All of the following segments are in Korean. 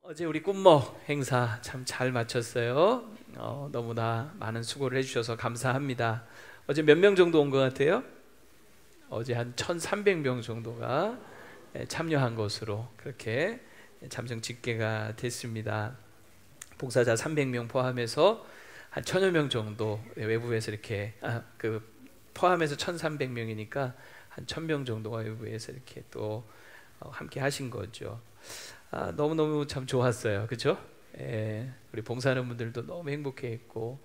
어제 우리 꿈먹 행사 참 잘 마쳤어요. 너무나 많은 수고를 해주셔서 감사합니다. 어제 몇 명 정도 온 것 같아요? 어제 한 1,300명 정도가 참여한 것으로 그렇게 잠정 집계가 됐습니다. 봉사자 300명 포함해서 한 1,000여 명 정도 외부에서 이렇게 포함해서 1,300명이니까 한 1,000명 정도가 외부에서 이렇게 또 함께 하신 거죠. 너무너무 참 좋았어요. 그죠? 우리 봉사하는 분들도 너무 행복해했고,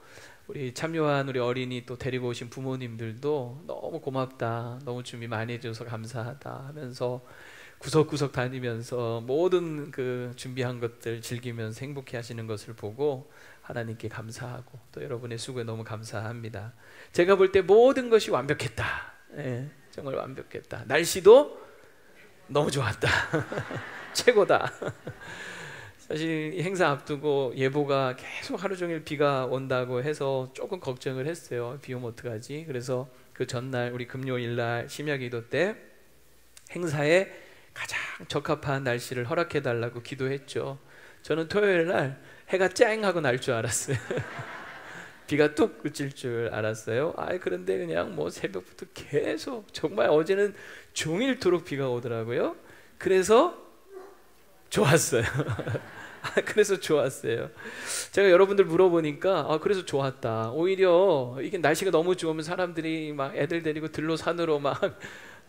우리 참여한 우리 어린이 또 데리고 오신 부모님들도 너무 고맙다, 너무 준비 많이 해줘서 감사하다 하면서 구석구석 다니면서 모든 그 준비한 것들 즐기면서 행복해 하시는 것을 보고 하나님께 감사하고 또 여러분의 수고에 너무 감사합니다. 제가 볼 때 모든 것이 완벽했다. 정말 완벽했다. 날씨도 너무 좋았다. 최고다. 사실 이 행사 앞두고 예보가 계속 하루 종일 비가 온다고 해서 조금 걱정을 했어요. 비 오면 어떡하지? 그래서 그 전날 우리 금요일 날 심야기도 때 행사에 가장 적합한 날씨를 허락해 달라고 기도했죠. 저는 토요일 날 해가 쨍 하고 날 줄 알았어요. 비가 뚝 그칠 줄 알았어요. 그런데 그냥 뭐 새벽부터 계속 정말 어제는 종일토록 비가 오더라고요. 그래서 좋았어요. 그래서 좋았어요. 제가 여러분들 물어보니까 그래서 좋았다. 오히려 이게 날씨가 너무 좋으면 사람들이 막 애들 데리고 들로 산으로 막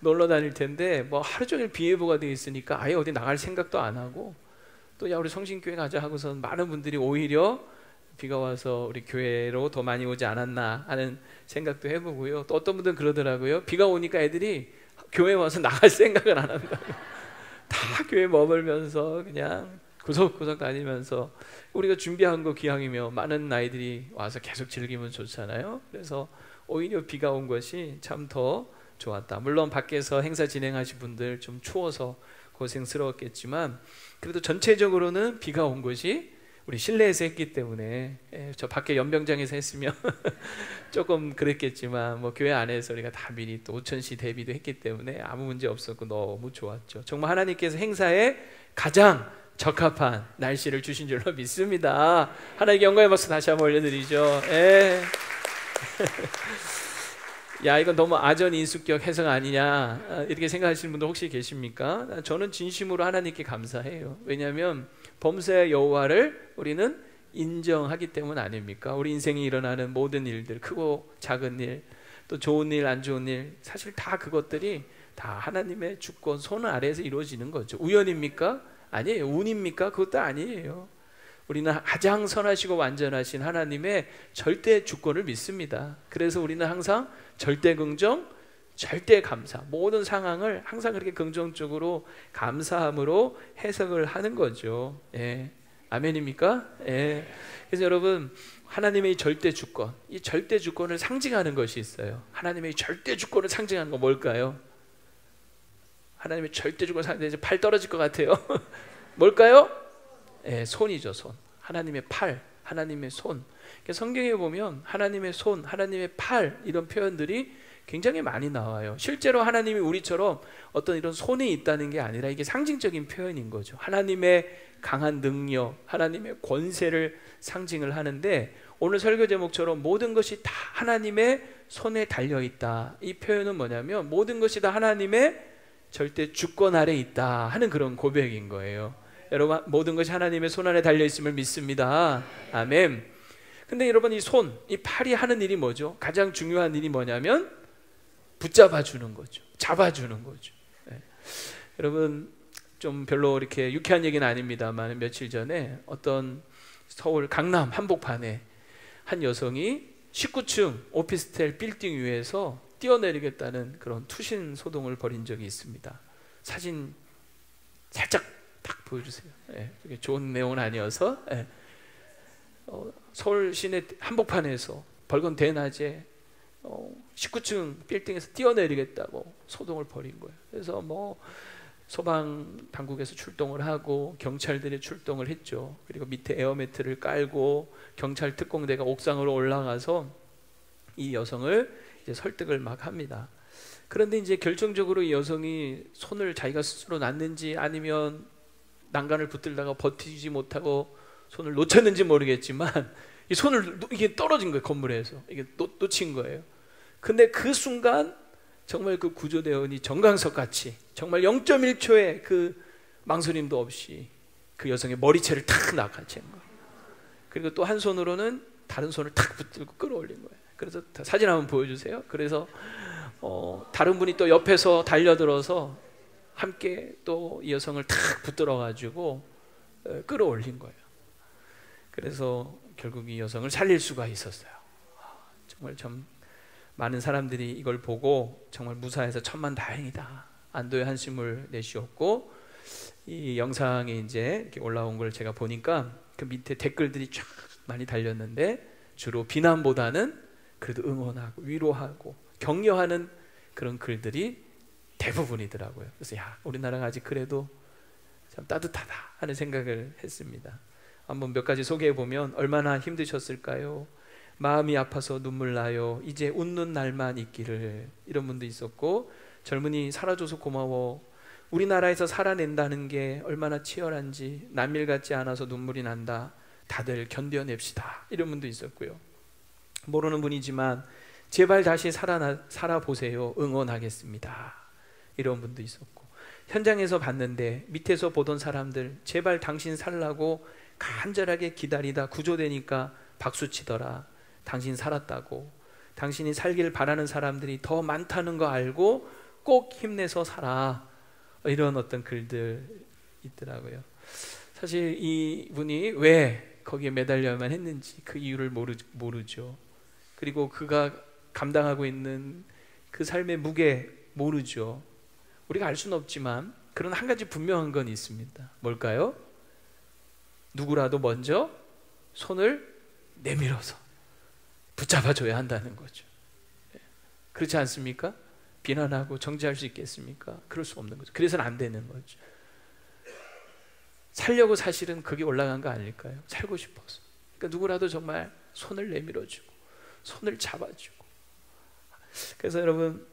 놀러 다닐 텐데 뭐 하루 종일 비 예보가 되어 있으니까 아예 어디 나갈 생각도 안 하고 또 야 우리 성신교회 가자 하고선 많은 분들이 오히려 비가 와서 우리 교회로 더 많이 오지 않았나 하는 생각도 해보고요. 또 어떤 분들은 그러더라고요. 비가 오니까 애들이 교회 와서 나갈 생각을 안 한다고. 다 교회 머물면서 그냥 구석구석 다니면서 우리가 준비한 거 기왕이며 많은 아이들이 와서 계속 즐기면 좋잖아요. 그래서 오히려 비가 온 것이 참 더 좋았다. 물론 밖에서 행사 진행하신 분들 좀 추워서 고생스러웠겠지만 그래도 전체적으로는 비가 온 것이 우리 실내에서 했기 때문에 저 밖에 연병장에서 했으면 조금 그랬겠지만 뭐 교회 안에서 우리가 다 미리 또 오천시 대비도 했기 때문에 아무 문제 없었고 너무 좋았죠. 정말 하나님께서 행사에 가장 적합한 날씨를 주신 줄로 믿습니다. 하나님께 영광의 박수 다시 한번 올려드리죠. 야 이건 너무 아전인수격 해석 아니냐 이렇게 생각하시는 분들 혹시 계십니까? 저는 진심으로 하나님께 감사해요. 왜냐하면 범사의 여호와를 우리는 인정하기 때문 아닙니까? 우리 인생에 일어나는 모든 일들, 크고 작은 일, 또 좋은 일, 안 좋은 일, 사실 다 그것들이 다 하나님의 주권 손 아래에서 이루어지는 거죠. 우연입니까? 아니에요. 운입니까? 그것도 아니에요. 우리는 가장 선하시고 완전하신 하나님의 절대 주권을 믿습니다. 그래서 우리는 항상 절대 긍정, 절대 감사, 모든 상황을 항상 그렇게 긍정적으로 감사함으로 해석을 하는 거죠. 아멘입니까? 그래서 여러분 하나님의 절대 주권, 이 절대 주권을 상징하는 것이 있어요. 하나님의 절대 주권을 상징하는 건 뭘까요? 하나님의 절대 주권을 상징해서 팔 떨어질 것 같아요. 뭘까요? 손이죠. 손. 하나님의 팔, 하나님의 손. 성경에 보면 하나님의 손, 하나님의 팔 이런 표현들이 굉장히 많이 나와요. 실제로 하나님이 우리처럼 어떤 이런 손이 있다는 게 아니라 이게 상징적인 표현인 거죠. 하나님의 강한 능력, 하나님의 권세를 상징을 하는데 오늘 설교 제목처럼 모든 것이 다 하나님의 손에 달려있다. 이 표현은 뭐냐면 모든 것이 다 하나님의 절대 주권 아래 있다 하는 그런 고백인 거예요. 여러분 모든 것이 하나님의 손 안에 달려있음을 믿습니다. 아멘. 근데 여러분 이 손, 이 팔이 하는 일이 뭐죠? 가장 중요한 일이 뭐냐면 붙잡아 주는 거죠. 잡아주는 거죠. 여러분 좀 별로 이렇게 유쾌한 얘기는 아닙니다만 며칠 전에 어떤 서울 강남 한복판에 한 여성이 19층 오피스텔 빌딩 위에서 뛰어내리겠다는 그런 투신 소동을 벌인 적이 있습니다. 사진 살짝 딱 보여주세요. 그게 좋은 내용은 아니어서 서울 시내 한복판에서 벌건 대낮에 19층 빌딩에서 뛰어내리겠다고 소동을 벌인 거예요. 그래서 뭐 소방 당국에서 출동을 하고 경찰들이 출동을 했죠. 그리고 밑에 에어매트를 깔고 경찰 특공대가 옥상으로 올라가서 이 여성을 이제 설득을 막 합니다. 그런데 이제 결정적으로 이 여성이 손을 자기가 스스로 놨는지 아니면 난간을 붙들다가 버티지 못하고 손을 놓쳤는지 모르겠지만 이 손을 이게 떨어진 거예요. 건물에서 이게 놓친 거예요. 근데 그 순간 정말 그 구조대원이 정강석 같이 정말 0.1초의 그 망설임도 없이 그 여성의 머리채를 탁 낚아챈 거예요. 그리고 또 한 손으로는 다른 손을 탁 붙들고 끌어올린 거예요. 그래서 사진 한번 보여주세요. 그래서 다른 분이 또 옆에서 달려들어서 함께 또 이 여성을 탁 붙들어 가지고 끌어올린 거예요. 그래서 결국 이 여성을 살릴 수가 있었어요. 정말 참 많은 사람들이 이걸 보고 정말 무사해서 천만다행이다, 안도의 한숨을 내쉬었고, 이 영상이 이제 이렇게 올라온 걸 제가 보니까 그 밑에 댓글들이 쫙 많이 달렸는데 주로 비난보다는 그래도 응원하고 위로하고 격려하는 그런 글들이 대부분이더라고요. 그래서 야, 우리나라가 아직 그래도 참 따뜻하다 하는 생각을 했습니다. 한번 몇 가지 소개해 보면, 얼마나 힘드셨을까요? 마음이 아파서 눈물 나요. 이제 웃는 날만 있기를. 이런 분도 있었고, 젊은이 살아줘서 고마워. 우리나라에서 살아낸다는 게 얼마나 치열한지 남일 같지 않아서 눈물이 난다. 다들 견뎌냅시다. 이런 분도 있었고요. 모르는 분이지만 제발 다시 살아보세요. 응원하겠습니다. 이런 분도 있었고, 현장에서 봤는데 밑에서 보던 사람들 제발 당신 살라고 간절하게 기다리다 구조되니까 박수치더라. 당신 살았다고. 당신이 살길 바라는 사람들이 더 많다는 거 알고 꼭 힘내서 살아. 이런 어떤 글들 있더라고요. 사실 이분이 왜 거기에 매달려야만 했는지 그 이유를 모르죠. 그리고 그가 감당하고 있는 그 삶의 무게 모르죠. 우리가 알 수는 없지만 그런 한 가지 분명한 건 있습니다. 뭘까요? 누구라도 먼저 손을 내밀어서 붙잡아줘야 한다는 거죠. 그렇지 않습니까? 비난하고 정죄할 수 있겠습니까? 그럴 수 없는 거죠. 그래서는 안 되는 거죠. 살려고 사실은 거기 올라간 거 아닐까요? 살고 싶어서. 그러니까 누구라도 정말 손을 내밀어주고 손을 잡아주고. 그래서 여러분,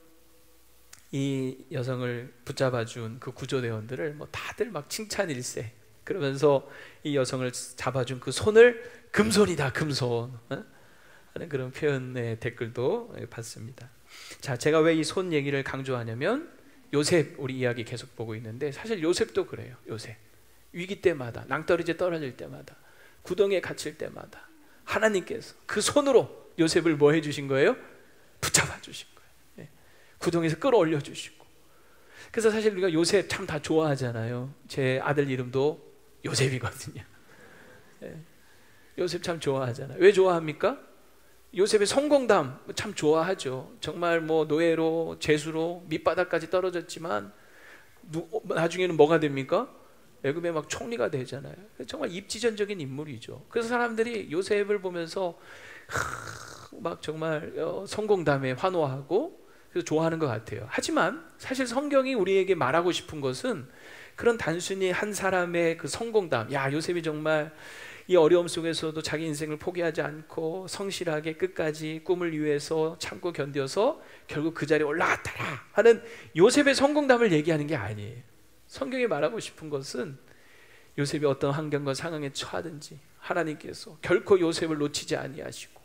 이 여성을 붙잡아준 그 구조대원들을 뭐 다들 막 칭찬일세. 그러면서 이 여성을 잡아준 그 손을 금손이다, 금손 하는 그런 표현의 댓글도 봤습니다. 자, 제가 왜 이 손 얘기를 강조하냐면, 요셉 우리 이야기 계속 보고 있는데 사실 요셉도 그래요. 요셉 위기 때마다, 낭떠러지에 떨어질 때마다, 구덩이에 갇힐 때마다 하나님께서 그 손으로 요셉을 뭐 해주신 거예요? 붙잡아 주신 거예요. 구덩이에서 끌어올려 주시고. 그래서 사실 우리가 요셉 참 다 좋아하잖아요. 제 아들 이름도 요셉이거든요. 요셉 참 좋아하잖아요. 왜 좋아합니까? 요셉의 성공담 참 좋아하죠. 정말 뭐 노예로, 죄수로 밑바닥까지 떨어졌지만 나중에는 뭐가 됩니까? 애굽의 막 총리가 되잖아요. 정말 입지전적인 인물이죠. 그래서 사람들이 요셉을 보면서 막 정말 성공담에 환호하고 그래서 좋아하는 것 같아요. 하지만 사실 성경이 우리에게 말하고 싶은 것은 그런 단순히 한 사람의 그 성공담, 야, 요셉이 정말 이 어려움 속에서도 자기 인생을 포기하지 않고 성실하게 끝까지 꿈을 위해서 참고 견뎌서 결국 그 자리에 올라갔더라 하는 요셉의 성공담을 얘기하는 게 아니에요. 성경이 말하고 싶은 것은 요셉이 어떤 환경과 상황에 처하든지 하나님께서 결코 요셉을 놓치지 아니하시고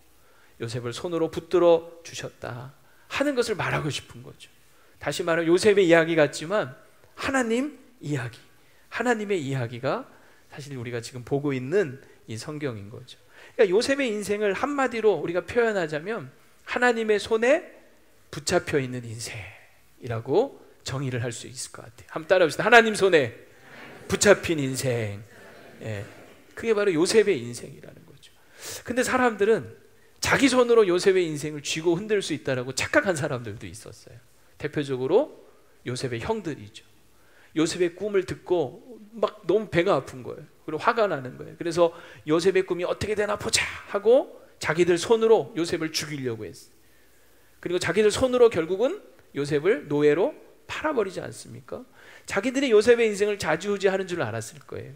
요셉을 손으로 붙들어 주셨다 하는 것을 말하고 싶은 거죠. 다시 말하면 요셉의 이야기 같지만 하나님 이야기, 하나님의 이야기가 사실 우리가 지금 보고 있는 이 성경인 거죠. 그러니까 요셉의 인생을 한마디로 우리가 표현하자면 하나님의 손에 붙잡혀 있는 인생이라고 정의를 할 수 있을 것 같아요. 한번 따라합시다. 하나님 손에 붙잡힌 인생. 그게 바로 요셉의 인생이라는 거죠. 근데 사람들은 자기 손으로 요셉의 인생을 쥐고 흔들 수 있다라고 착각한 사람들도 있었어요. 대표적으로 요셉의 형들이죠. 요셉의 꿈을 듣고 막 너무 배가 아픈 거예요. 그리고 화가 나는 거예요. 그래서 요셉의 꿈이 어떻게 되나 보자 하고 자기들 손으로 요셉을 죽이려고 했어요. 그리고 자기들 손으로 결국은 요셉을 노예로 팔아버리지 않습니까? 자기들이 요셉의 인생을 좌지우지하는 줄 알았을 거예요.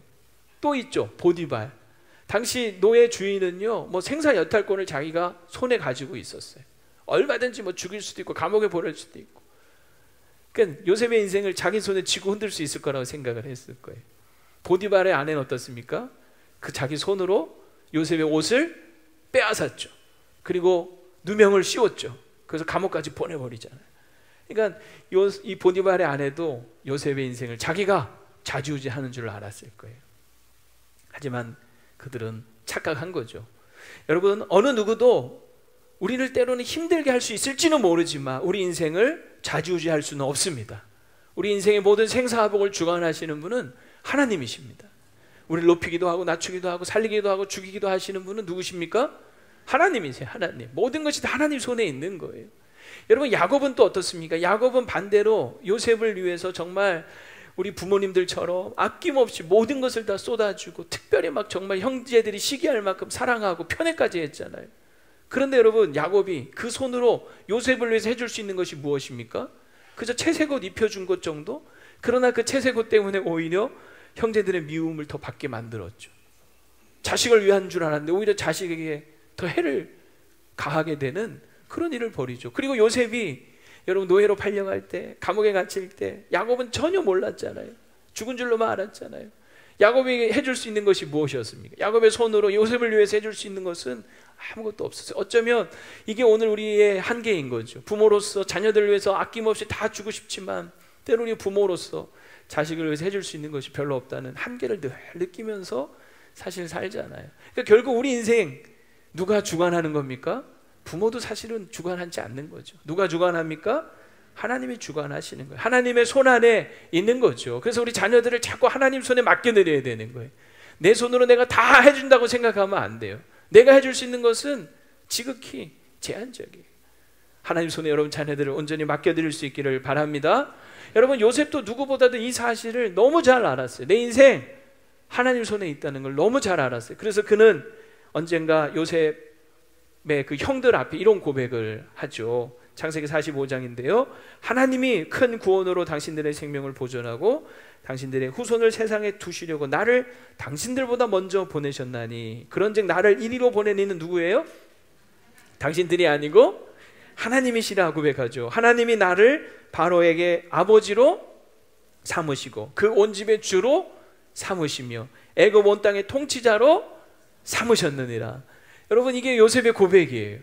또 있죠, 보디발. 당시 노예 주인은요, 뭐 생사 여탈권을 자기가 손에 가지고 있었어요. 얼마든지 뭐 죽일 수도 있고 감옥에 보낼 수도 있고. 그러니까 요셉의 인생을 자기 손에 쥐고 흔들 수 있을 거라고 생각을 했을 거예요. 보디발의 아내는 어떻습니까? 그 자기 손으로 요셉의 옷을 빼앗았죠. 그리고 누명을 씌웠죠. 그래서 감옥까지 보내버리잖아요. 그러니까 이 보디발의 아내도 요셉의 인생을 자기가 좌지우지하는 줄 알았을 거예요. 하지만 그들은 착각한 거죠. 여러분, 어느 누구도 우리를 때로는 힘들게 할 수 있을지는 모르지만 우리 인생을 좌지우지할 수는 없습니다. 우리 인생의 모든 생사화복을 주관하시는 분은 하나님이십니다. 우리를 높이기도 하고 낮추기도 하고 살리기도 하고 죽이기도 하시는 분은 누구십니까? 하나님이세요. 하나님. 모든 것이 다 하나님 손에 있는 거예요. 여러분, 야곱은 또 어떻습니까? 야곱은 반대로 요셉을 위해서 정말 우리 부모님들처럼 아낌없이 모든 것을 다 쏟아주고 특별히 막 정말 형제들이 시기할 만큼 사랑하고 편애까지 했잖아요. 그런데 여러분, 야곱이 그 손으로 요셉을 위해서 해줄 수 있는 것이 무엇입니까? 그저 채색 옷 입혀준 것 정도? 그러나 그 채색 옷 때문에 오히려 형제들의 미움을 더 받게 만들었죠. 자식을 위한 줄 알았는데 오히려 자식에게 더 해를 가하게 되는 그런 일을 벌이죠. 그리고 요셉이 여러분 노예로 팔려갈 때, 감옥에 갇힐 때 야곱은 전혀 몰랐잖아요. 죽은 줄로만 알았잖아요. 야곱이 해줄 수 있는 것이 무엇이었습니까? 야곱의 손으로 요셉을 위해서 해줄 수 있는 것은 아무것도 없었어요. 어쩌면 이게 오늘 우리의 한계인 거죠. 부모로서 자녀들을 위해서 아낌없이 다 주고 싶지만 때로 우리 부모로서 자식을 위해서 해줄 수 있는 것이 별로 없다는 한계를 늘 느끼면서 사실 살잖아요. 그러니까 결국 우리 인생 누가 주관하는 겁니까? 부모도 사실은 주관하지 않는 거죠. 누가 주관합니까? 하나님이 주관하시는 거예요. 하나님의 손 안에 있는 거죠. 그래서 우리 자녀들을 자꾸 하나님 손에 맡겨드려야 되는 거예요. 내 손으로 내가 다 해준다고 생각하면 안 돼요. 내가 해줄 수 있는 것은 지극히 제한적이에요. 하나님 손에 여러분 자녀들을 온전히 맡겨드릴 수 있기를 바랍니다. 여러분, 요셉도 누구보다도 이 사실을 너무 잘 알았어요. 내 인생 하나님 손에 있다는 걸 너무 잘 알았어요. 그래서 그는 언젠가 요셉의 그 형들 앞에 이런 고백을 하죠. 창세기 45장인데요. 하나님이 큰 구원으로 당신들의 생명을 보존하고 당신들의 후손을 세상에 두시려고 나를 당신들보다 먼저 보내셨나니 그런즉 나를 이리로 보낸 이는 누구예요? 당신들이 아니고 하나님이시라 고백하죠. 하나님이 나를 바로에게 아버지로 삼으시고 그 온 집의 주로 삼으시며 애굽 온 땅의 통치자로 삼으셨느니라. 여러분, 이게 요셉의 고백이에요.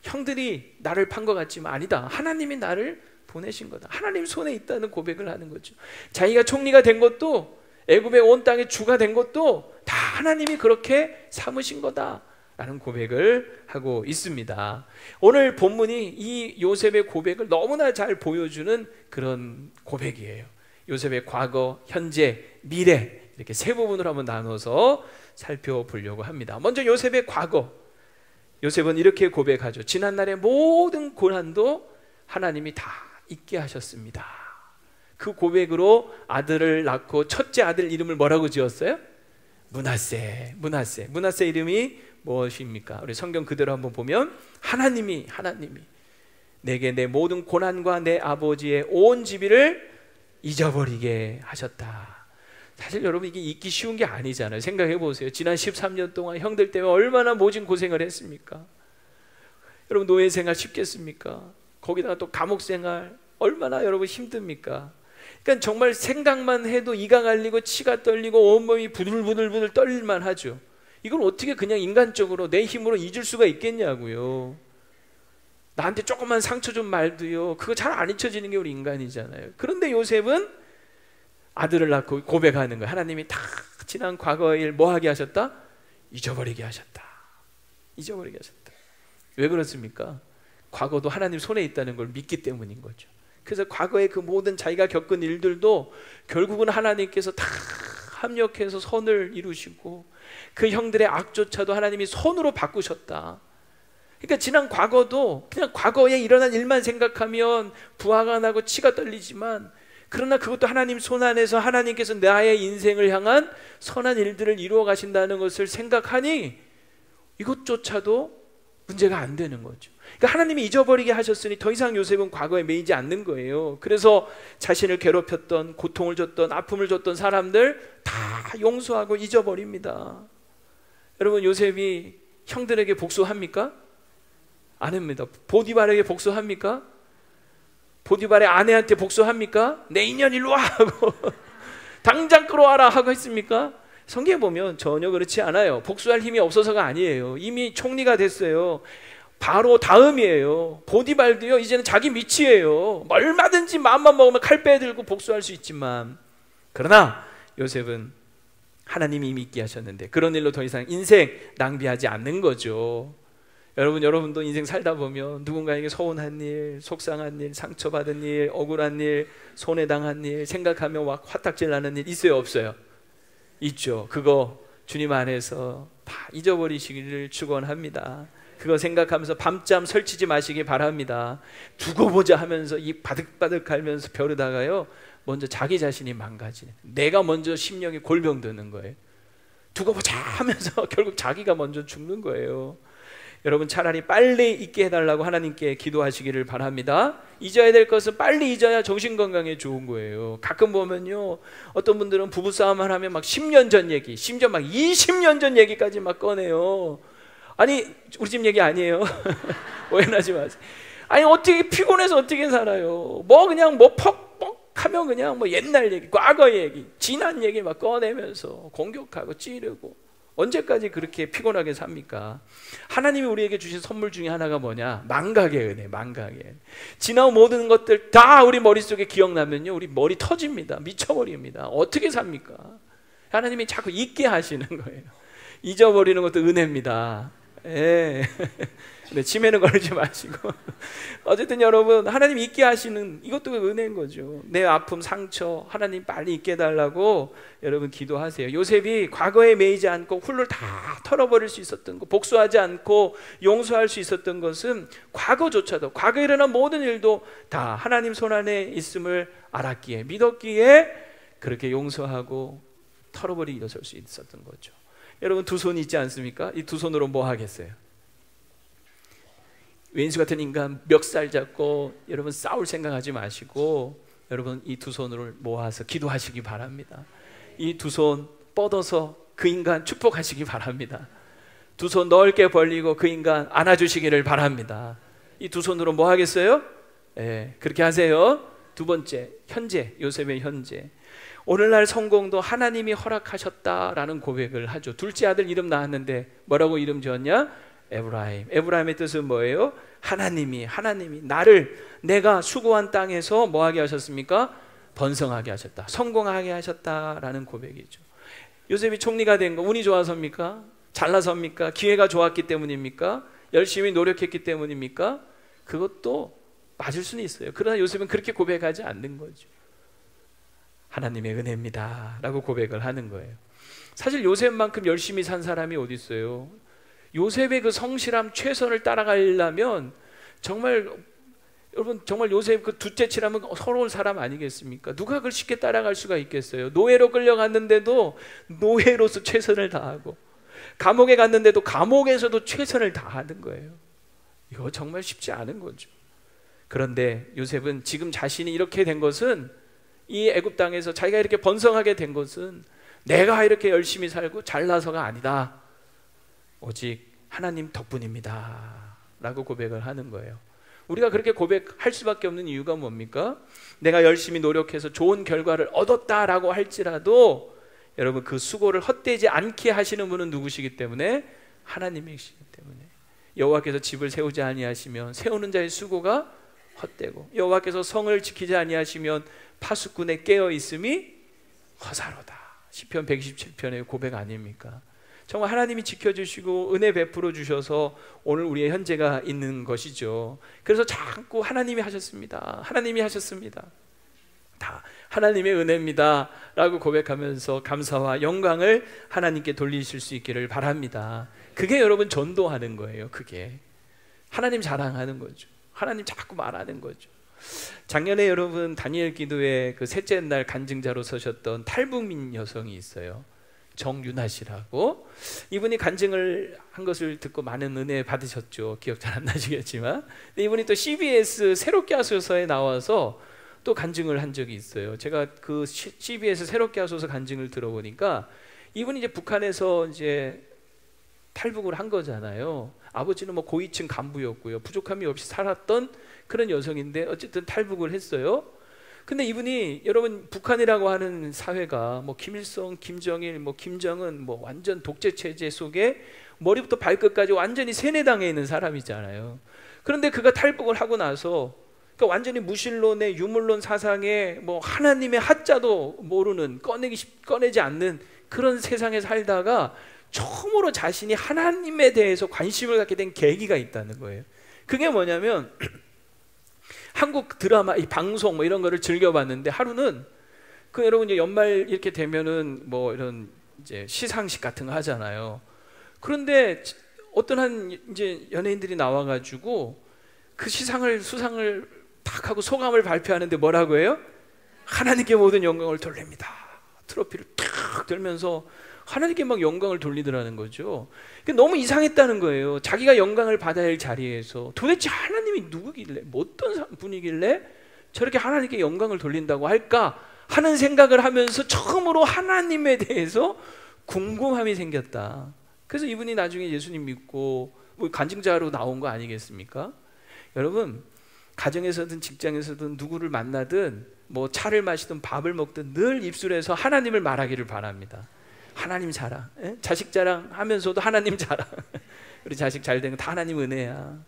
형들이 나를 판 것 같지만 아니다. 하나님이 나를 보내신 거다. 하나님 손에 있다는 고백을 하는 거죠. 자기가 총리가 된 것도 애굽의 온 땅의 주가 된 것도 다 하나님이 그렇게 삼으신 거다 라는 고백을 하고 있습니다. 오늘 본문이 이 요셉의 고백을 너무나 잘 보여주는 그런 고백이에요. 요셉의 과거, 현재, 미래 이렇게 세 부분으로 한번 나눠서 살펴보려고 합니다. 먼저 요셉의 과거. 요셉은 이렇게 고백하죠. 지난날의 모든 고난도 하나님이 다 잊게 하셨습니다. 그 고백으로 아들을 낳고 첫째 아들 이름을 뭐라고 지었어요? 므낫세. 므낫세 이름이 무엇입니까? 우리 성경 그대로 한번 보면 하나님이 내게 내 모든 고난과 내 아버지의 온 지비를 잊어버리게 하셨다. 사실 여러분, 이게 잊기 쉬운 게 아니잖아요. 생각해 보세요. 지난 13년 동안 형들 때문에 얼마나 모진 고생을 했습니까? 여러분, 노예 생활 쉽겠습니까? 거기다가 또 감옥 생활 얼마나 여러분 힘듭니까? 그러니까 정말 생각만 해도 이가 갈리고 치가 떨리고 온몸이 부들부들 떨릴만 하죠. 이걸 어떻게 그냥 인간적으로 내 힘으로 잊을 수가 있겠냐고요. 나한테 조그만 상처 준 말도요, 그거 잘 안 잊혀지는 게 우리 인간이잖아요. 그런데 요셉은 아들을 낳고 고백하는 거예요. 하나님이 다 지난 과거의 일 뭐하게 하셨다? 잊어버리게 하셨다. 잊어버리게 하셨다. 왜 그렇습니까? 과거도 하나님 손에 있다는 걸 믿기 때문인 거죠. 그래서 과거의 그 모든 자기가 겪은 일들도 결국은 하나님께서 다 합력해서 선을 이루시고 그 형들의 악조차도 하나님이 선으로 바꾸셨다. 그러니까 지난 과거도 그냥 과거에 일어난 일만 생각하면 부하가 나고 치가 떨리지만, 그러나 그것도 하나님 손 안에서 하나님께서 나의 인생을 향한 선한 일들을 이루어 가신다는 것을 생각하니 이것조차도 문제가 안 되는 거죠. 그러니까 하나님이 잊어버리게 하셨으니 더 이상 요셉은 과거에 매이지 않는 거예요. 그래서 자신을 괴롭혔던, 고통을 줬던, 아픔을 줬던 사람들 다 용서하고 잊어버립니다. 여러분, 요셉이 형들에게 복수합니까? 안 합니다. 보디발에게 복수합니까? 보디발의 아내한테 복수합니까? 내 인연 일로 와 하고 당장 끌어와라 하고 했습니까? 성경에 보면 전혀 그렇지 않아요. 복수할 힘이 없어서가 아니에요. 이미 총리가 됐어요. 바로 다음이에요. 보디발도요, 이제는 자기 밑이에요. 얼마든지 마음만 먹으면 칼 빼들고 복수할 수 있지만, 그러나 요셉은 하나님이 이미 있게 하셨는데 그런 일로 더 이상 인생 낭비하지 않는 거죠. 여러분도 인생 살다 보면 누군가에게 서운한 일, 속상한 일, 상처받은 일, 억울한 일, 손해당한 일 생각하면 막 화딱질 나는 일 있어요, 없어요? 있죠. 그거 주님 안에서 다 잊어버리시기를 축원합니다. 그거 생각하면서 밤잠 설치지 마시기 바랍니다. 두고 보자 하면서 입 바득바득 갈면서 벼르다가요, 먼저 자기 자신이 망가지는, 내가 먼저 심령이 골병 드는 거예요. 두고 보자 하면서 결국 자기가 먼저 죽는 거예요. 여러분, 차라리 빨리 잊게 해달라고 하나님께 기도하시기를 바랍니다. 잊어야 될 것은 빨리 잊어야 정신건강에 좋은 거예요. 가끔 보면요, 어떤 분들은 부부싸움을 하면 막 10년 전 얘기, 심지어 막 20년 전 얘기까지 막 꺼내요. 아니, 우리 집 얘기 아니에요. 오해하지 마세요. 아니, 어떻게 피곤해서 어떻게 살아요? 뭐 그냥 뭐 퍽퍽 하면 그냥 뭐 옛날 얘기, 과거 얘기, 지난 얘기 막 꺼내면서 공격하고 찌르고, 언제까지 그렇게 피곤하게 삽니까? 하나님이 우리에게 주신 선물 중에 하나가 뭐냐? 망각의 은혜, 망각의 은혜. 지나온 모든 것들 다 우리 머릿속에 기억나면요, 우리 머리 터집니다. 미쳐버립니다. 어떻게 삽니까? 하나님이 자꾸 잊게 하시는 거예요. 잊어버리는 것도 은혜입니다. 예. 네, 치매는 걸지 마시고. 어쨌든 여러분, 하나님 잊게 하시는 이것도 은혜인 거죠. 내 아픔, 상처 하나님 빨리 잊게 해달라고 여러분 기도하세요. 요셉이 과거에 매이지 않고 훌훌 다 털어버릴 수 있었던 것, 복수하지 않고 용서할 수 있었던 것은 과거조차도, 과거에 일어난 모든 일도 다 하나님 손 안에 있음을 알았기에, 믿었기에 그렇게 용서하고 털어버리기 일어설 수 있었던 거죠. 여러분, 두 손이 있지 않습니까? 이 두 손으로 뭐 하겠어요? 왼수 같은 인간 멱살 잡고 여러분 싸울 생각하지 마시고, 여러분 이 두 손을 모아서 기도하시기 바랍니다. 이 두 손 뻗어서 그 인간 축복하시기 바랍니다. 두 손 넓게 벌리고 그 인간 안아주시기를 바랍니다. 이 두 손으로 뭐 하겠어요? 예, 그렇게 하세요. 두 번째, 현재, 요셉의 현재. 오늘날 성공도 하나님이 허락하셨다라는 고백을 하죠. 둘째 아들 이름 낳았는데 뭐라고 이름 지었냐? 에브라임. 에브라임의 뜻은 뭐예요? 하나님이 나를, 내가 수고한 땅에서 뭐하게 하셨습니까? 번성하게 하셨다, 성공하게 하셨다라는 고백이죠. 요셉이 총리가 된 거 운이 좋아서입니까? 잘나서입니까? 기회가 좋았기 때문입니까? 열심히 노력했기 때문입니까? 그것도 맞을 수는 있어요. 그러나 요셉은 그렇게 고백하지 않는 거죠. 하나님의 은혜입니다 라고 고백을 하는 거예요. 사실 요셉만큼 열심히 산 사람이 어디 있어요? 요셉의 그 성실함, 최선을 따라가려면 정말, 여러분 정말 요셉 그 둘째 치라면 서러운 사람 아니겠습니까? 누가 그걸 쉽게 따라갈 수가 있겠어요? 노예로 끌려갔는데도 노예로서 최선을 다하고, 감옥에 갔는데도 감옥에서도 최선을 다하는 거예요. 이거 정말 쉽지 않은 거죠. 그런데 요셉은 지금 자신이 이렇게 된 것은, 이 애굽 땅에서 자기가 이렇게 번성하게 된 것은 내가 이렇게 열심히 살고 잘나서가 아니다, 오직 하나님 덕분입니다 라고 고백을 하는 거예요. 우리가 그렇게 고백할 수밖에 없는 이유가 뭡니까? 내가 열심히 노력해서 좋은 결과를 얻었다라고 할지라도 여러분 그 수고를 헛되지 않게 하시는 분은 누구시기 때문에? 하나님이시기 때문에. 여호와께서 집을 세우지 아니하시면 세우는 자의 수고가 헛되고, 여호와께서 성을 지키지 아니하시면 파수꾼의 깨어 있음이 허사로다. 시편 127편의 고백 아닙니까? 정말 하나님이 지켜주시고 은혜 베풀어 주셔서 오늘 우리의 현재가 있는 것이죠. 그래서 자꾸 하나님이 하셨습니다, 하나님이 하셨습니다, 다 하나님의 은혜입니다 라고 고백하면서 감사와 영광을 하나님께 돌리실 수 있기를 바랍니다. 그게 여러분 전도하는 거예요. 그게 하나님 자랑하는 거죠. 하나님 자꾸 말하는 거죠. 작년에 여러분 다니엘 기도회 그 셋째 날 간증자로 서셨던 탈북민 여성이 있어요. 정윤아 씨라고. 이분이 간증을 한 것을 듣고 많은 은혜 받으셨죠. 기억 잘 안 나시겠지만. 근데 이분이 또 CBS 새롭게 하소서에 나와서 또 간증을 한 적이 있어요. 제가 그 CBS 새롭게 하소서 간증을 들어보니까 이분이 이제 북한에서 이제 탈북을 한 거잖아요. 아버지는 뭐 고위층 간부였고요, 부족함이 없이 살았던 그런 여성인데 어쨌든 탈북을 했어요. 근데 이분이 여러분 북한이라고 하는 사회가 뭐 김일성, 김정일, 뭐 김정은 뭐 완전 독재 체제 속에 머리부터 발끝까지 완전히 세뇌당해 있는 사람이잖아요. 그런데 그가 탈북을 하고 나서 그러니까 완전히 무신론의 유물론 사상에 뭐 하나님의 하자도 모르는 꺼내지 않는 그런 세상에 살다가 처음으로 자신이 하나님에 대해서 관심을 갖게 된 계기가 있다는 거예요. 그게 뭐냐면 한국 드라마, 이 방송 뭐 이런 거를 즐겨봤는데 하루는 그 여러분 이제 연말 이렇게 되면은 뭐 이런 이제 시상식 같은 거 하잖아요. 그런데 어떤 한 이제 연예인들이 나와가지고 그 수상을 탁 하고 소감을 발표하는데 뭐라고 해요? 하나님께 모든 영광을 돌립니다. 트로피를 탁 들면서 하나님께 막 영광을 돌리더라는 거죠. 너무 이상했다는 거예요. 자기가 영광을 받아야 할 자리에서 도대체 하나님이 누구길래, 어떤 분이길래 저렇게 하나님께 영광을 돌린다고 할까 하는 생각을 하면서 처음으로 하나님에 대해서 궁금함이 생겼다. 그래서 이분이 나중에 예수님 믿고 뭐 간증자로 나온 거 아니겠습니까? 여러분, 가정에서든 직장에서든 누구를 만나든 뭐 차를 마시든 밥을 먹든 늘 입술에서 하나님을 말하기를 바랍니다. 하나님 자랑, 자식 자랑 하면서도 하나님 자랑. 우리 자식 잘 된 거 다 하나님 은혜야.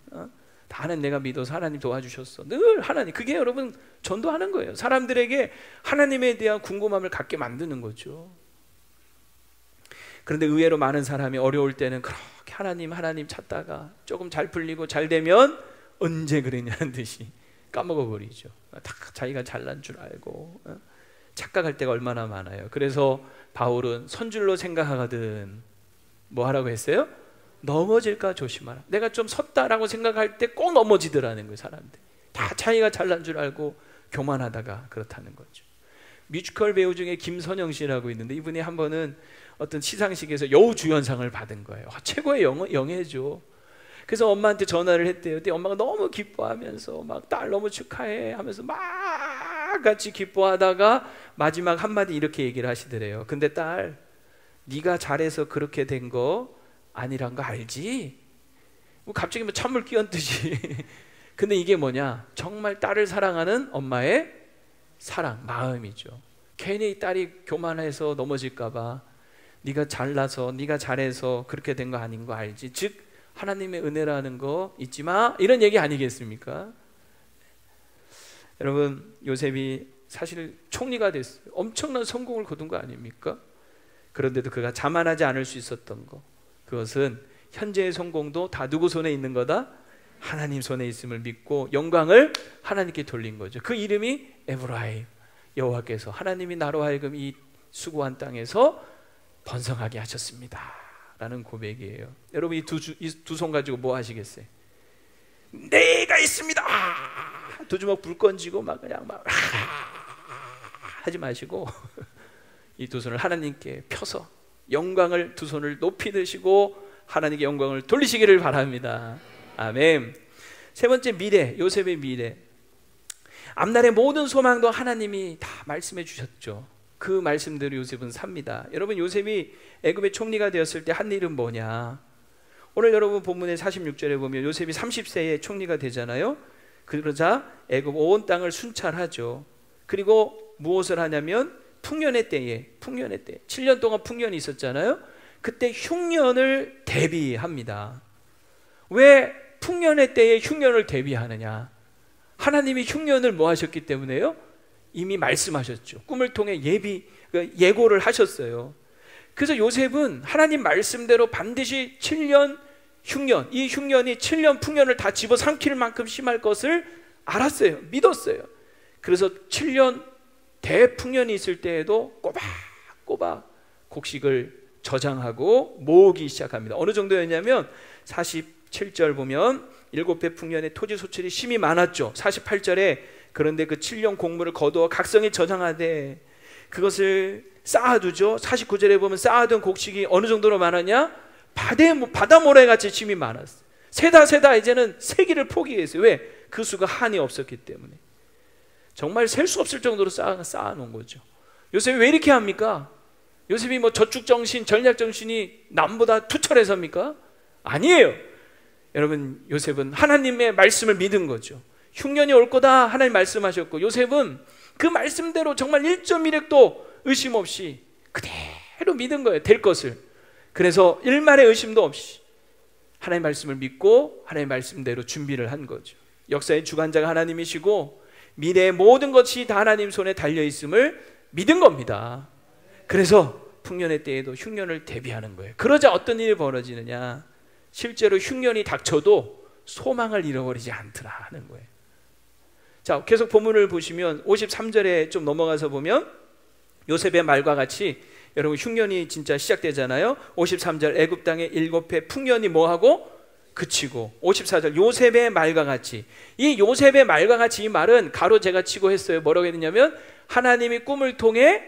다 하나님 내가 믿어서 하나님 도와주셨어. 늘 하나님. 그게 여러분 전도하는 거예요. 사람들에게 하나님에 대한 궁금함을 갖게 만드는 거죠. 그런데 의외로 많은 사람이 어려울 때는 그렇게 하나님 찾다가 조금 잘 풀리고 잘 되면 언제 그랬냐는 듯이 까먹어 버리죠. 다 자기가 잘난 줄 알고 착각할 때가 얼마나 많아요. 그래서 바울은 선줄로 생각하거든 뭐 하라고 했어요? 넘어질까 조심하라. 내가 좀 섰다라고 생각할 때 꼭 넘어지더라는 거예요. 사람들 다 자기가 잘난 줄 알고 교만하다가 그렇다는 거죠. 뮤지컬 배우 중에 김선영 씨라고 있는데 이분이 한 번은 어떤 시상식에서 여우주연상을 받은 거예요. 최고의 영예죠. 그래서 엄마한테 전화를 했대요. 근데 엄마가 너무 기뻐하면서 막 딸 너무 축하해 하면서 막 같이 기뻐하다가 마지막 한마디 이렇게 얘기를 하시더래요. 근데 딸, 네가 잘해서 그렇게 된 거 아니란 거 알지? 뭐 갑자기 뭐 찬물 끼얹듯이. 근데 이게 뭐냐? 정말 딸을 사랑하는 엄마의 사랑, 마음이죠. 괜히 딸이 교만해서 넘어질까 봐 네가 잘나서 네가 잘해서 그렇게 된 거 아닌 거 알지? 즉 하나님의 은혜라는 거 잊지 마, 이런 얘기 아니겠습니까? 여러분, 요셉이 사실 총리가 됐어요. 엄청난 성공을 거둔 거 아닙니까? 그런데도 그가 자만하지 않을 수 있었던 거, 그것은 현재의 성공도 다 누구 손에 있는 거다? 하나님 손에 있음을 믿고 영광을 하나님께 돌린 거죠. 그 이름이 에브라임, 여호와께서 하나님이 나로 하여금 이 수고한 땅에서 번성하게 하셨습니다 라는 고백이에요. 여러분, 이 두 손 가지고 뭐 하시겠어요? 내가 있습니다 두 주먹 불 건지고 막 그냥 막 하지 마시고 이 두 손을 하나님께 펴서 영광을, 두 손을 높이 드시고 하나님께 영광을 돌리시기를 바랍니다. 아멘. 세 번째, 미래, 요셉의 미래. 앞날의 모든 소망도 하나님이 다 말씀해 주셨죠. 그 말씀대로 요셉은 삽니다. 여러분, 요셉이 애굽의 총리가 되었을 때 한 일은 뭐냐? 오늘 여러분 본문의 46절에 보면 요셉이 30세에 총리가 되잖아요. 그러자 애굽 온 땅을 순찰하죠. 그리고 무엇을 하냐면 풍년의 때에 7년 동안 풍년이 있었잖아요. 그때 흉년을 대비합니다. 왜 풍년의 때에 흉년을 대비하느냐? 하나님이 흉년을 뭐 하셨기 때문에요? 이미 말씀하셨죠. 꿈을 통해 예고를 하셨어요. 그래서 요셉은 하나님 말씀대로 반드시 7년 흉년, 이 흉년이 7년 풍년을 다 집어삼킬 만큼 심할 것을 알았어요. 믿었어요. 그래서 7년 대풍년이 있을 때에도 꼬박꼬박 곡식을 저장하고 모으기 시작합니다. 어느 정도였냐면 47절 보면 7배 풍년에 토지 소출이 심히 많았죠. 48절에 그런데 그 7년 곡물을 거두어 각성에 저장하되 그것을 쌓아두죠. 49절에 보면 쌓아둔 곡식이 어느 정도로 많았냐? 바다 모래같이 심이 많았어요. 세다 이제는 세기를 포기했어요. 왜? 그 수가 한이 없었기 때문에. 정말 셀 수 없을 정도로 쌓아놓은 거죠. 요셉이 왜 이렇게 합니까? 요셉이 뭐 저축정신, 전략정신이 남보다 투철해서입니까? 아니에요. 여러분, 요셉은 하나님의 말씀을 믿은 거죠. 흉년이 올 거다 하나님 말씀하셨고, 요셉은 그 말씀대로 정말 1.1획도 의심 없이 그대로 믿은 거예요. 될 것을. 그래서 일말의 의심도 없이 하나님의 말씀을 믿고 하나님의 말씀대로 준비를 한 거죠. 역사의 주관자가 하나님이시고 미래의 모든 것이 다 하나님 손에 달려있음을 믿은 겁니다. 그래서 풍년의 때에도 흉년을 대비하는 거예요. 그러자 어떤 일이 벌어지느냐, 실제로 흉년이 닥쳐도 소망을 잃어버리지 않더라 하는 거예요. 자, 계속 본문을 보시면 53절에 좀 넘어가서 보면 요셉의 말과 같이 여러분 흉년이 진짜 시작되잖아요. 53절 애굽 땅의 7해 풍년이 뭐하고 그치고, 54절 요셉의 말과 같이. 이 요셉의 말과 같이 이 말은 가로 제가 치고 했어요. 뭐라고 했느냐면 하나님이 꿈을 통해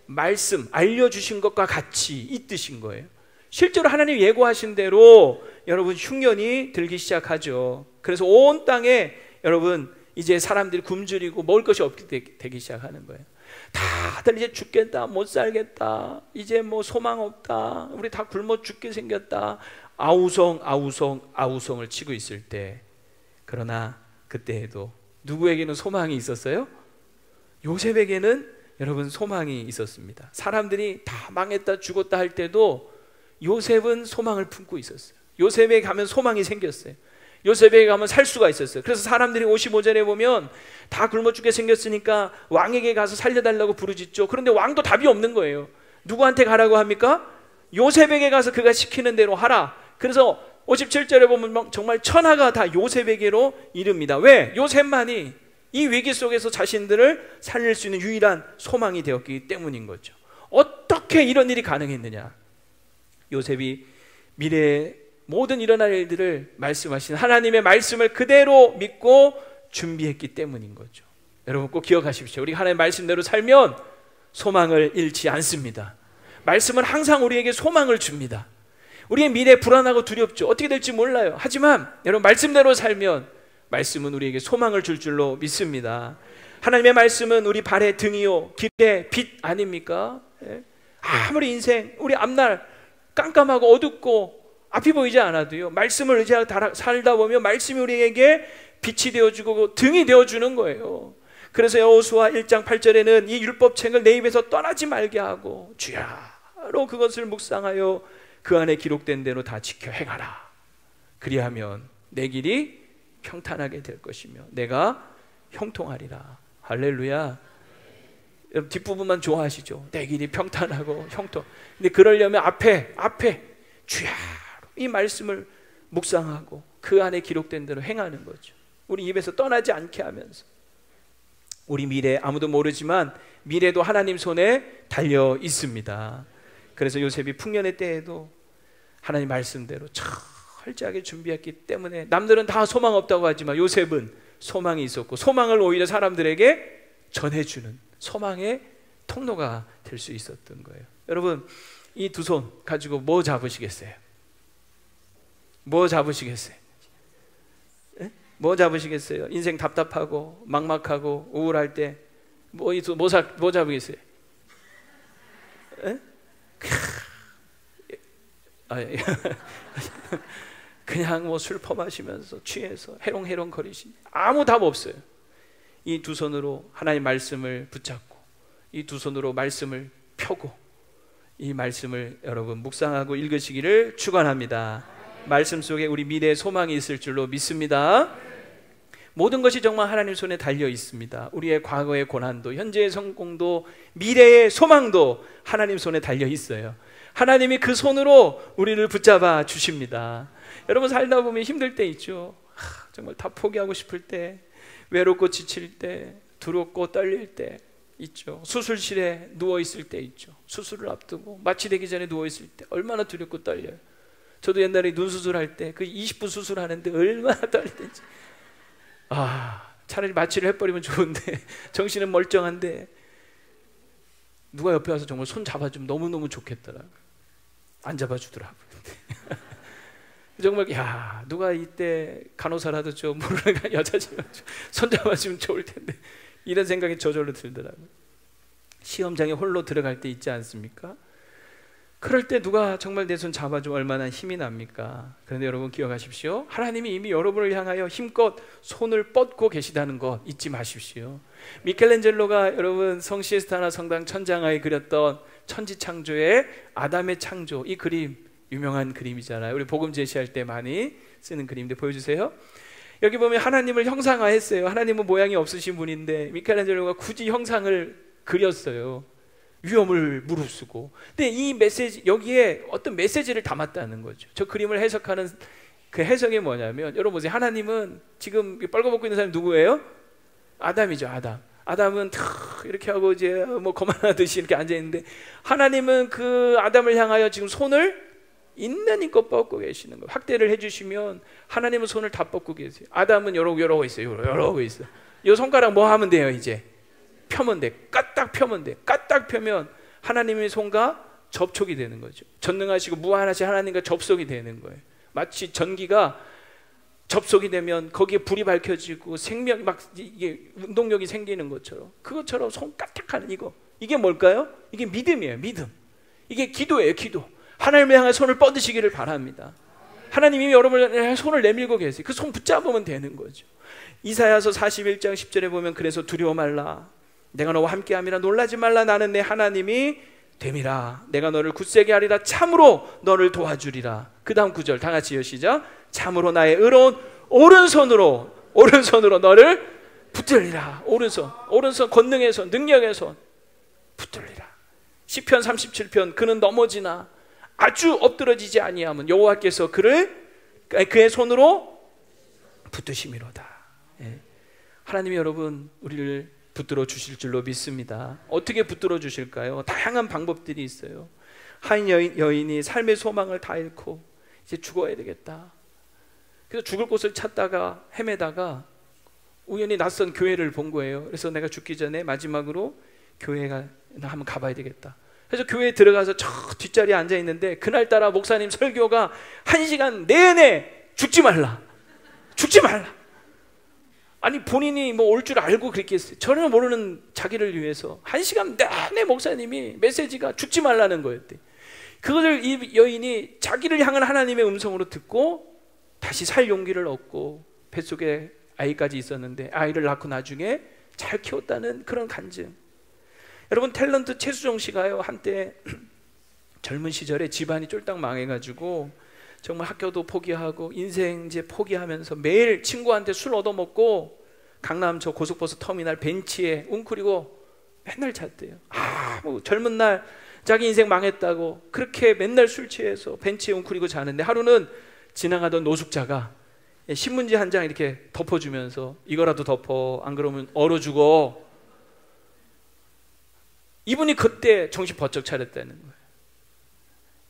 말씀 알려주신 것과 같이 이 뜻인 거예요. 실제로 하나님 예고하신 대로 여러분 흉년이 들기 시작하죠. 그래서 온 땅에 여러분 이제 사람들이 굶주리고 먹을 것이 없게 되기 시작하는 거예요. 다들 이제 죽겠다, 못 살겠다, 이제 뭐 소망 없다, 우리 다 굶어 죽게 생겼다, 아우성을 치고 있을 때, 그러나 그때에도 누구에게는 소망이 있었어요? 요셉에게는 여러분 소망이 있었습니다. 사람들이 다 망했다 죽었다 할 때도 요셉은 소망을 품고 있었어요. 요셉에게 가면 소망이 생겼어요. 요셉에게 가면 살 수가 있었어요. 그래서 사람들이 55절에 보면 다 굶어 죽게 생겼으니까 왕에게 가서 살려달라고 부르짖죠. 그런데 왕도 답이 없는 거예요. 누구한테 가라고 합니까? 요셉에게 가서 그가 시키는 대로 하라. 그래서 57절에 보면 정말 천하가 다 요셉에게로 이릅니다. 왜? 요셉만이 이 위기 속에서 자신들을 살릴 수 있는 유일한 소망이 되었기 때문인 거죠. 어떻게 이런 일이 가능했느냐? 요셉이 미래에 모든 일어날 일들을 말씀하신 하나님의 말씀을 그대로 믿고 준비했기 때문인 거죠. 여러분 꼭 기억하십시오. 우리가 하나님의 말씀대로 살면 소망을 잃지 않습니다. 말씀은 항상 우리에게 소망을 줍니다. 우리의 미래 불안하고 두렵죠. 어떻게 될지 몰라요. 하지만 여러분 말씀대로 살면 말씀은 우리에게 소망을 줄 줄로 믿습니다. 하나님의 말씀은 우리 발의 등이요 길의 빛 아닙니까? 아무리 인생 우리 앞날 깜깜하고 어둡고 앞이 보이지 않아도요, 말씀을 의지하고 살다 보면 말씀이 우리에게 빛이 되어주고 등이 되어주는 거예요. 그래서 여호수아 1장 8절에는 이 율법책을 내 입에서 떠나지 말게 하고 주야로 그것을 묵상하여 그 안에 기록된 대로 다 지켜 행하라. 그리하면 내 길이 평탄하게 될 것이며 내가 형통하리라. 할렐루야. 여러분 뒷부분만 좋아하시죠? 내 길이 평탄하고 형통. 근데 그러려면 앞에 주야 이 말씀을 묵상하고 그 안에 기록된 대로 행하는 거죠. 우리 입에서 떠나지 않게 하면서. 우리 미래 아무도 모르지만 미래도 하나님 손에 달려 있습니다. 그래서 요셉이 풍년의 때에도 하나님 말씀대로 철저하게 준비했기 때문에 남들은 다 소망 없다고 하지만 요셉은 소망이 있었고 소망을 오히려 사람들에게 전해주는 소망의 통로가 될 수 있었던 거예요. 여러분 이 두 손 가지고 뭐 잡으시겠어요? 뭐 잡으시겠어요? 에? 뭐 잡으시겠어요? 인생 답답하고 막막하고 우울할 때 뭐 잡으겠어요? 에? 그냥 뭐 술 퍼마시면서 취해서 해롱해롱 거리시 아무 답 없어요. 이 두 손으로 하나님 말씀을 붙잡고 이 두 손으로 말씀을 펴고 이 말씀을 여러분 묵상하고 읽으시기를 축원합니다. 말씀 속에 우리 미래의 소망이 있을 줄로 믿습니다. 모든 것이 정말 하나님 손에 달려 있습니다. 우리의 과거의 고난도 현재의 성공도 미래의 소망도 하나님 손에 달려 있어요. 하나님이 그 손으로 우리를 붙잡아 주십니다. 여러분 살다 보면 힘들 때 있죠. 정말 다 포기하고 싶을 때, 외롭고 지칠 때, 두렵고 떨릴 때 있죠. 수술실에 누워있을 때 있죠. 수술을 앞두고 마취되기 전에 누워있을 때 얼마나 두렵고 떨려요. 저도 옛날에 눈 수술할 때 그 20분 수술하는데 얼마나 떨리는지. 차라리 마취를 해버리면 좋은데 정신은 멀쩡한데 누가 옆에 와서 정말 손 잡아주면 너무너무 좋겠더라. 안 잡아주더라고요. 정말 누가 이때 간호사라도 좀 모르는 여자지만 손 잡아주면 좋을 텐데 이런 생각이 저절로 들더라고요. 시험장에 홀로 들어갈 때 있지 않습니까? 그럴 때 누가 정말 내 손 잡아주면 얼마나 힘이 납니까? 그런데 여러분 기억하십시오. 하나님이 이미 여러분을 향하여 힘껏 손을 뻗고 계시다는 것 잊지 마십시오. 미켈란젤로가 여러분 성 시에스타나 성당 천장하에 그렸던 천지창조의 아담의 창조, 이 그림 유명한 그림이잖아요. 우리 복음 제시할 때 많이 쓰는 그림인데 보여주세요. 여기 보면 하나님을 형상화했어요. 하나님은 모양이 없으신 분인데 미켈란젤로가 굳이 형상을 그렸어요. 위험을 무릅쓰고. 근데 이 메시지, 여기에 어떤 메시지를 담았다는 거죠. 저 그림을 해석하는 그 해석이 뭐냐면, 여러분 보세요. 하나님은 지금 빨가벗고 있는 사람이 누구예요? 아담이죠. 아담은 탁 이렇게 하고 이제 뭐 거만하듯이 이렇게 앉아 있는데, 하나님은 그 아담을 향하여 지금 손을 있는 힘껏 뻗고 계시는 거예요. 확대를 해주시면 하나님은 손을 다 뻗고 계세요. 아담은 이러고 있어요. 이러고 있어요. 이 손가락 뭐 하면 돼요? 이제 펴면 돼. 까딱 펴면 돼. 까딱 펴면 하나님의 손과 접촉이 되는 거죠. 전능하시고 무한하신 하나님과 접속이 되는 거예요. 마치 전기가 접속이 되면 거기에 불이 밝혀지고 생명, 막 이게 운동력이 생기는 것처럼, 그것처럼 손 까딱하는 이거, 이게 뭘까요? 이게 믿음이에요. 믿음. 이게 기도예요. 기도. 하나님을 향해 손을 뻗으시기를 바랍니다. 하나님이 여러분을 향해 손을 내밀고 계세요. 그 손 붙잡으면 되는 거죠. 이사야서 41장 10절에 보면, 그래서 두려워 말라, 내가 너와 함께함이라, 놀라지 말라, 나는 내 하나님이 됨이라, 내가 너를 굳세게 하리라, 참으로 너를 도와주리라. 그 다음 구절 다 같이 시작. 참으로 나의 의로운 오른손으로 너를 붙들리라. 오른손 권능의 손, 능력의 손 붙들리라. 시편 37편, 그는 넘어지나 아주 엎드러지지 아니하면 여호와께서 그의 손으로 붙드심이로다. 하나님이 여러분 우리를 붙들어 주실 줄로 믿습니다. 어떻게 붙들어 주실까요? 다양한 방법들이 있어요. 한 여인이 삶의 소망을 다 잃고 이제 죽어야 되겠다. 그래서 죽을 곳을 찾다가 헤매다가 우연히 낯선 교회를 본 거예요. 그래서 내가 죽기 전에 마지막으로 교회가 한번 가봐야 되겠다. 그래서 교회에 들어가서 저 뒷자리에 앉아 있는데, 그날따라 목사님 설교가 1시간 내내 죽지 말라. 아니 본인이 뭐 올 줄 알고 그렇게 했어요. 전혀 모르는 자기를 위해서 1시간 내내 목사님이 메시지가 죽지 말라는 거였대. 그것을 이 여인이 자기를 향한 하나님의 음성으로 듣고 다시 살 용기를 얻고, 뱃속에 아이까지 있었는데 아이를 낳고 나중에 잘 키웠다는 그런 간증. 여러분 탤런트 최수종 씨가요, 한때 젊은 시절에 집안이 쫄딱 망해가지고 정말 학교도 포기하고 인생 이제 포기하면서 매일 친구한테 술 얻어먹고 강남 저 고속버스 터미널 벤치에 웅크리고 맨날 잤대요. 뭐 젊은 날 자기 인생 망했다고 그렇게 맨날 술 취해서 벤치에 웅크리고 자는데, 하루는 지나가던 노숙자가 신문지 한 장 이렇게 덮어주면서 이거라도 덮어, 안 그러면 얼어 죽어. 이분이 그때 정신 번쩍 차렸다는 거예요.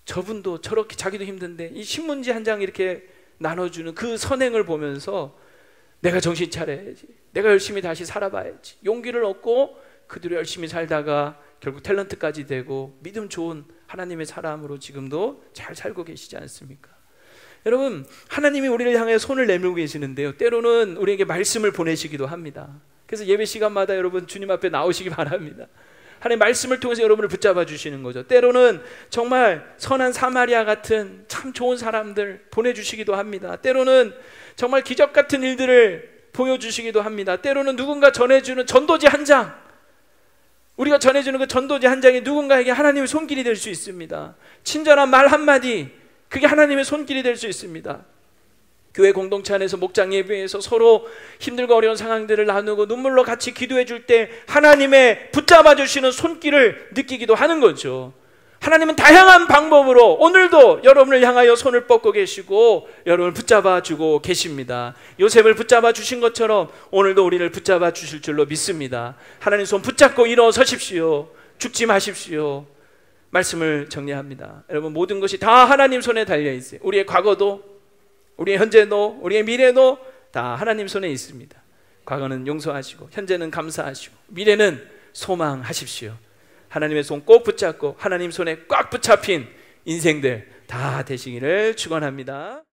저분도 저렇게 자기도 힘든데 이 신문지 한 장 이렇게 나눠주는 그 선행을 보면서 내가 정신 차려야지, 내가 열심히 다시 살아봐야지, 용기를 얻고 그대로 열심히 살다가 결국 탤런트까지 되고 믿음 좋은 하나님의 사람으로 지금도 잘 살고 계시지 않습니까? 여러분 하나님이 우리를 향해 손을 내밀고 계시는데요, 때로는 우리에게 말씀을 보내시기도 합니다. 그래서 예배 시간마다 여러분 주님 앞에 나오시기 바랍니다. 하나님 말씀을 통해서 여러분을 붙잡아 주시는 거죠. 때로는 정말 선한 사마리아 같은 참 좋은 사람들 보내주시기도 합니다. 때로는 정말 기적 같은 일들을 보여주시기도 합니다. 때로는 누군가 전해주는 전도지 한 장, 우리가 전해주는 그 전도지 한 장이 누군가에게 하나님의 손길이 될 수 있습니다. 친절한 말 한마디, 그게 하나님의 손길이 될 수 있습니다. 교회 공동체 안에서 목장 예배에서 서로 힘들고 어려운 상황들을 나누고 눈물로 같이 기도해 줄 때 하나님의 붙잡아 주시는 손길을 느끼기도 하는 거죠. 하나님은 다양한 방법으로 오늘도 여러분을 향하여 손을 뻗고 계시고 여러분을 붙잡아 주고 계십니다. 요셉을 붙잡아 주신 것처럼 오늘도 우리를 붙잡아 주실 줄로 믿습니다. 하나님 손 붙잡고 일어서십시오. 죽지 마십시오. 말씀을 정리합니다. 여러분 모든 것이 다 하나님 손에 달려 있어요. 우리의 과거도, 우리의 현재도, 우리의 미래도 다 하나님 손에 있습니다. 과거는 용서하시고 현재는 감사하시고 미래는 소망하십시오. 하나님의 손 꼭 붙잡고 하나님 손에 꽉 붙잡힌 인생들 다 되시기를 축원합니다.